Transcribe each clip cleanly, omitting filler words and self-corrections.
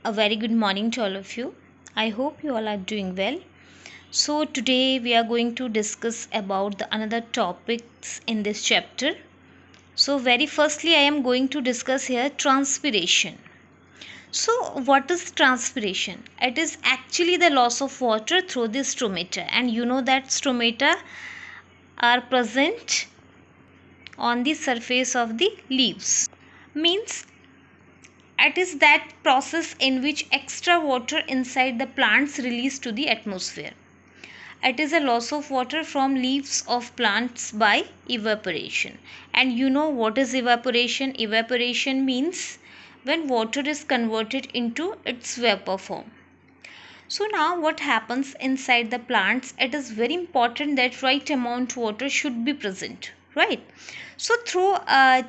A very good morning to all of you. I hope you all are doing well. So today we are going to discuss about the another topics in this chapter. So very firstly I am going to discuss here transpiration. So what is transpiration? It is actually the loss of water through the stomata, and you know that stomata are present on the surface of the leaves. Means it is that process in which extra water inside the plants released to the atmosphere. It is a loss of water from leaves of plants by evaporation. And you know what is evaporation? Evaporation means when water is converted into its vapor form. So now what happens inside the plants? It is very important that right amount water should be present, right? So through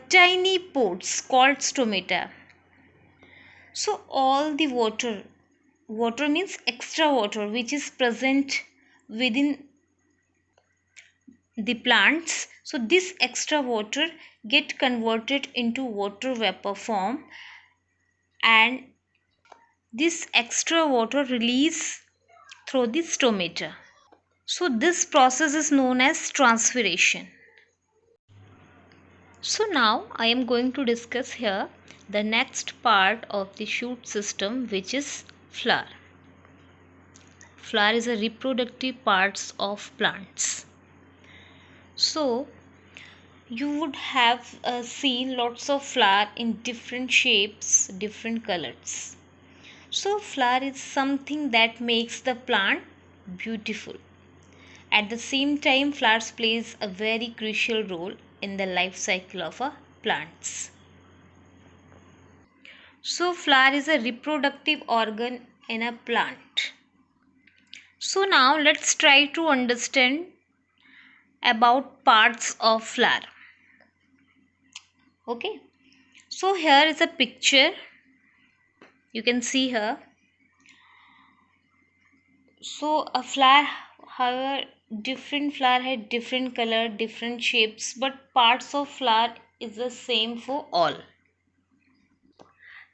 tiny pores called stomata. So all the water means extra water which is present within the plants. So this extra water get converted into water vapor form, and this extra water release through the stomata. So this process is known as transpiration. So now I am going to discuss here the next part of the shoot system, which is flower. Flower is a reproductive parts of plants. So you would have seen lots of flower in different shapes, different colors. So flower is something that makes the plant beautiful. At the same time, flowers plays a very crucial role in the life cycle of a plants. So flower is a reproductive organ in a plant. So now let's try to understand about parts of flower. Okay, so here is a picture, you can see here. So a flower, however, different flower had different color, different shapes, but parts of flower is the same for all.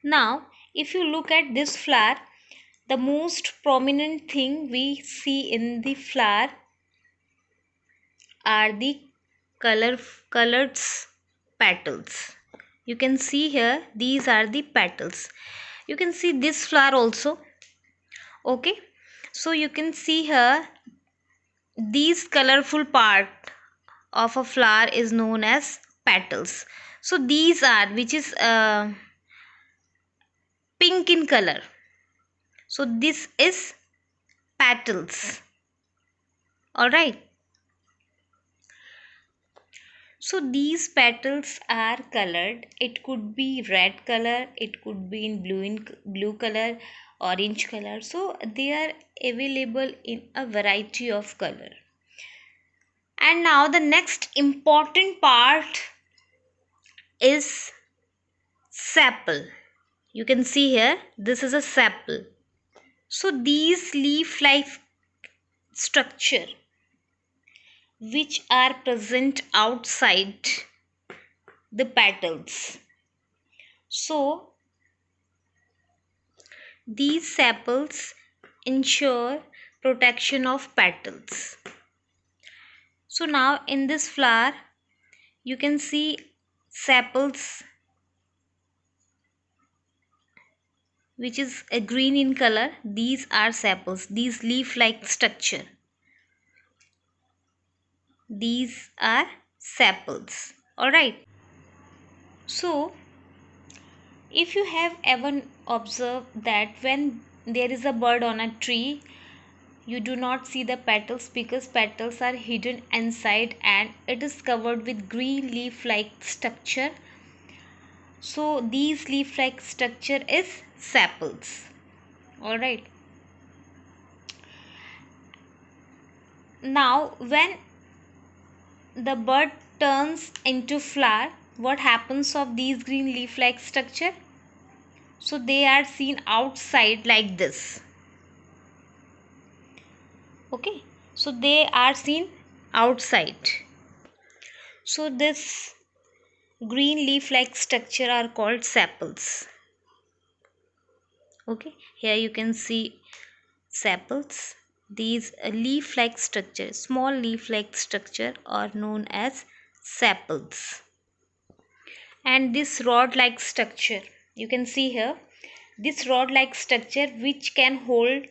Now if you look at this flower, the most prominent thing we see in the flower are the colored petals. You can see here, these are the petals. You can see this flower also. Okay, so you can see here, these colorful part of a flower is known as petals. So these are, which is pink in color, so this is petals. All right, so these petals are colored. It could be red color, it could be in blue color, orange color. So they are available in a variety of color. And now the next important part is sepal. You can see here, this is a sepal. So these leaf like structure which are present outside the petals. So these sepals ensure protection of petals. So now in this flower you can see sepals which is a green in color. These are sepals, these leaf like structure, these are sepals. All right, so if you have ever observed that when there is a bird on a tree, you do not see the petals because petals are hidden inside and it is covered with green leaf like structure. So these leaf like structure is sepals. All right, now when the bird turns into flower, what happens of these green leaf like structure? So they are seen outside like this. Okay, so they are seen outside. So this green leaf like structure are called sepals. Okay, here you can see sepals. These leaf-like structure, small leaf-like structure are known as sepals. And this rod-like structure, you can see here, this rod-like structure which can hold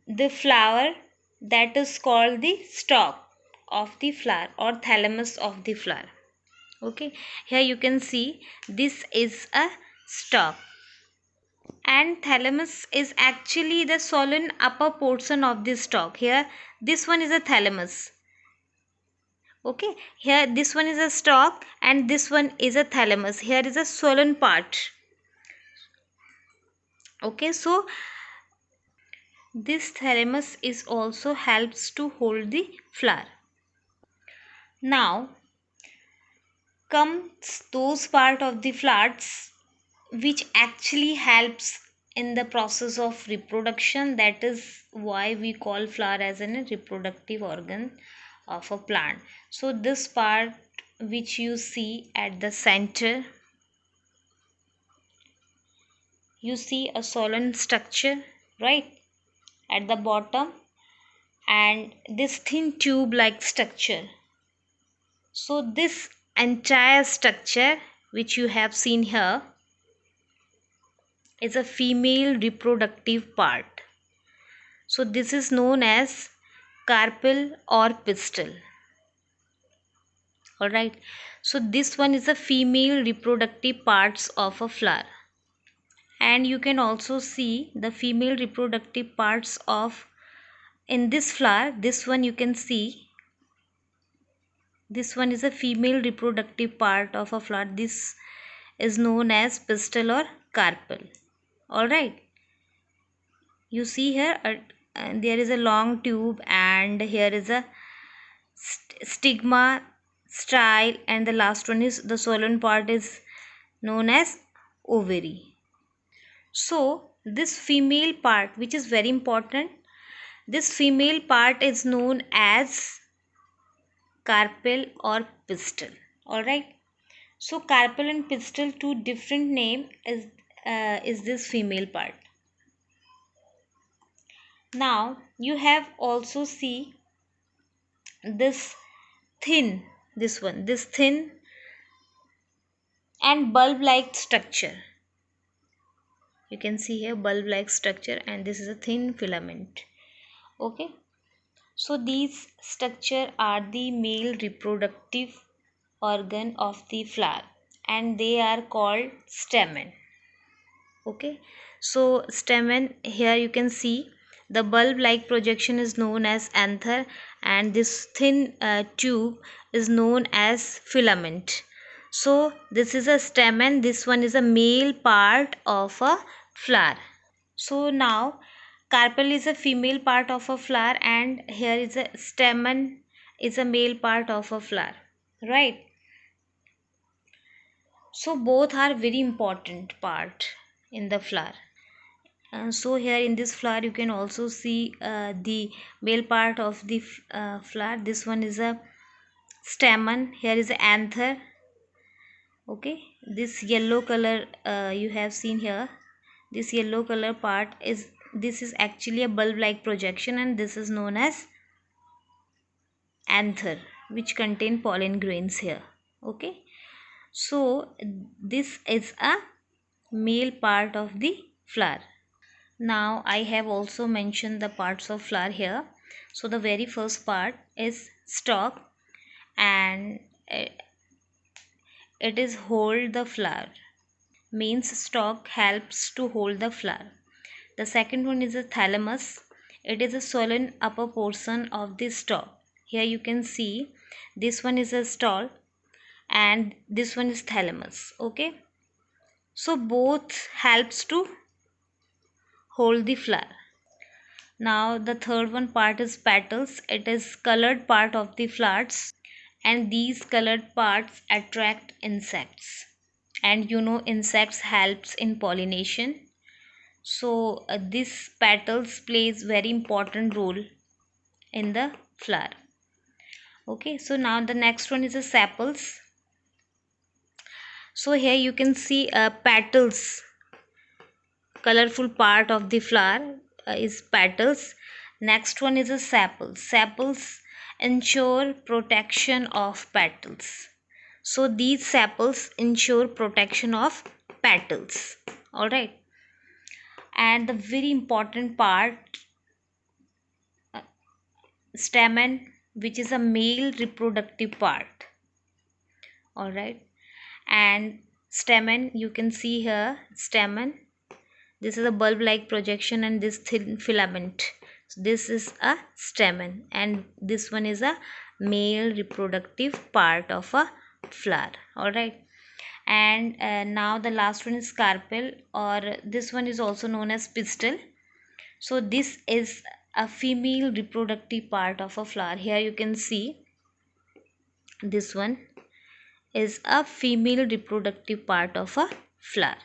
the flower, that is called the stalk of the flower or thalamus of the flower. Okay, here you can see this is a stalk, and thalamus is actually the swollen upper portion of the stalk. Here this one is a thalamus. Okay, here this one is a stalk and this one is a thalamus. Here is a swollen part. Okay, so this thalamus is also helps to hold the flower. Now comes those part of the flowers which actually helps in the process of reproduction. That is why we call flower as a reproductive organ of a plant. So this part which you see at the center, you see a swollen structure right at the bottom, and this thin tube like structure. So this entire structure which you have seen here is a female reproductive part. So this is known as carpel or pistil. Alright. So this one is the female reproductive parts of a flower. And you can also see the female reproductive parts of in this flower. This one you can see. This one is a female reproductive part of a flower. This is known as pistil or carpel. Alright. You see here there is a long tube, and here is a stigma, style, and the last one is the swollen part is known as ovary. So this female part, which is very important, this female part is known as carpel or pistil. Alright. So carpel and pistil, two different name is this female part. Now you have also see this thin, this thin and bulb like structure. You can see here bulb like structure, and this is a thin filament. Okay, so these structure are the male reproductive organ of the flower, and they are called stamen. Okay, so stamen, here you can see the bulb like projection is known as anther, and this thin tube is known as filament. So this is a stamen, this one is a male part of a flower. So now carpel is a female part of a flower, and here is a stamen is a male part of a flower, right? So both are very important part in the flower. So here in this flower you can also see the male part of the flower. This one is a stamen, here is an anther. Okay, this yellow color you have seen here, this yellow color part is, this is actually a bulb like projection, and this is known as anther, which contain pollen grains here. Okay, so this is a male part of the flower. Now I have also mentioned the parts of flower here. So the very first part is stalk, and it is hold the flower, means stalk helps to hold the flower. The second one is a thalamus. It is a swollen upper portion of the stalk. Here you can see this one is a stalk and this one is thalamus. Okay, so both helps to hold the flower. Now the third one part is petals. It is colored part of the flowers, and these colored parts attract insects, and you know insects helps in pollination. So this petals plays very important role in the flower. Okay, so now the next one is the sepals. So here you can see petals colorful part of the flower is petals. Next one is a sepals. Sepals ensure protection of petals. So these sepals ensure protection of petals. All right. And the very important part, stamen, which is a male reproductive part. All right. And stamen, you can see here stamen. This is a bulb like projection and this thin filament. So this is a stamen and this one is a male reproductive part of a flower. All right. And now the last one is carpel, or this one is also known as pistil. So this is a female reproductive part of a flower. Here you can see this one is a female reproductive part of a flower.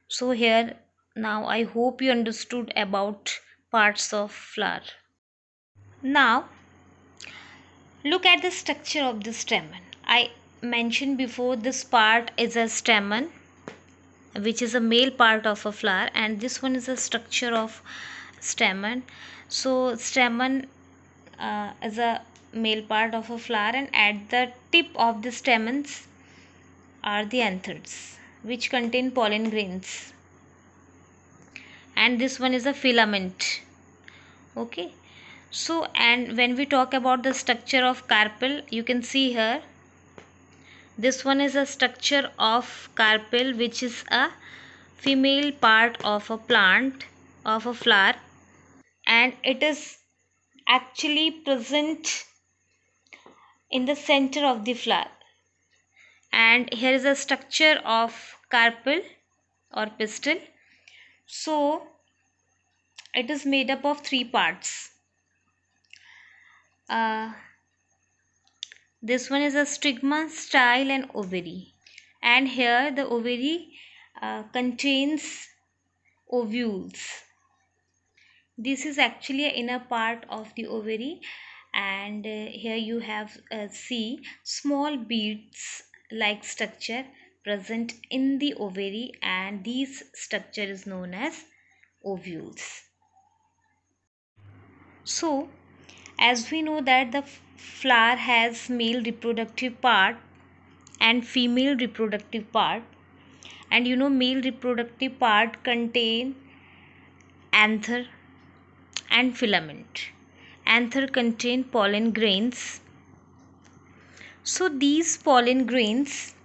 So here now I hope you understood about parts of flower. Now look at the structure of the stamen. I mentioned before this part is a stamen, which is a male part of a flower, and this one is a structure of stamen. So stamen is a male part of a flower, and at the tip of the stamens are the anthers, which contain pollen grains, and this one is a filament. Okay. So and when we talk about the structure of carpel, you can see here this one is a structure of carpel, which is a female part of a plant of a flower, and it is actually present in the center of the flower. And here is a structure of carpel or pistil. So it is made up of three parts. This one is a stigma, style and ovary, and here the ovary contains ovules. This is actually an inner part of the ovary, and here you have see small beads like structure present in the ovary, and these structure is known as ovules. So as we know that the flower has male reproductive part and female reproductive part, and you know male reproductive part contain anther and filament. Anther contain pollen grains. So these pollen grains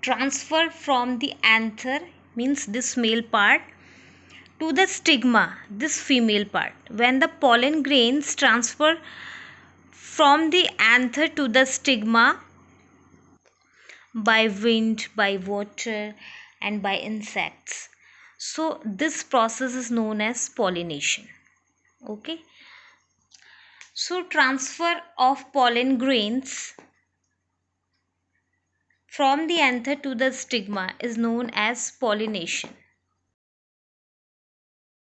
transfer from the anther, means this male part, to the stigma, this female part. When the pollen grains transfer from the anther to the stigma by wind, by water and by insects, so this process is known as pollination. Okay. So transfer of pollen grains from the anther to the stigma is known as pollination.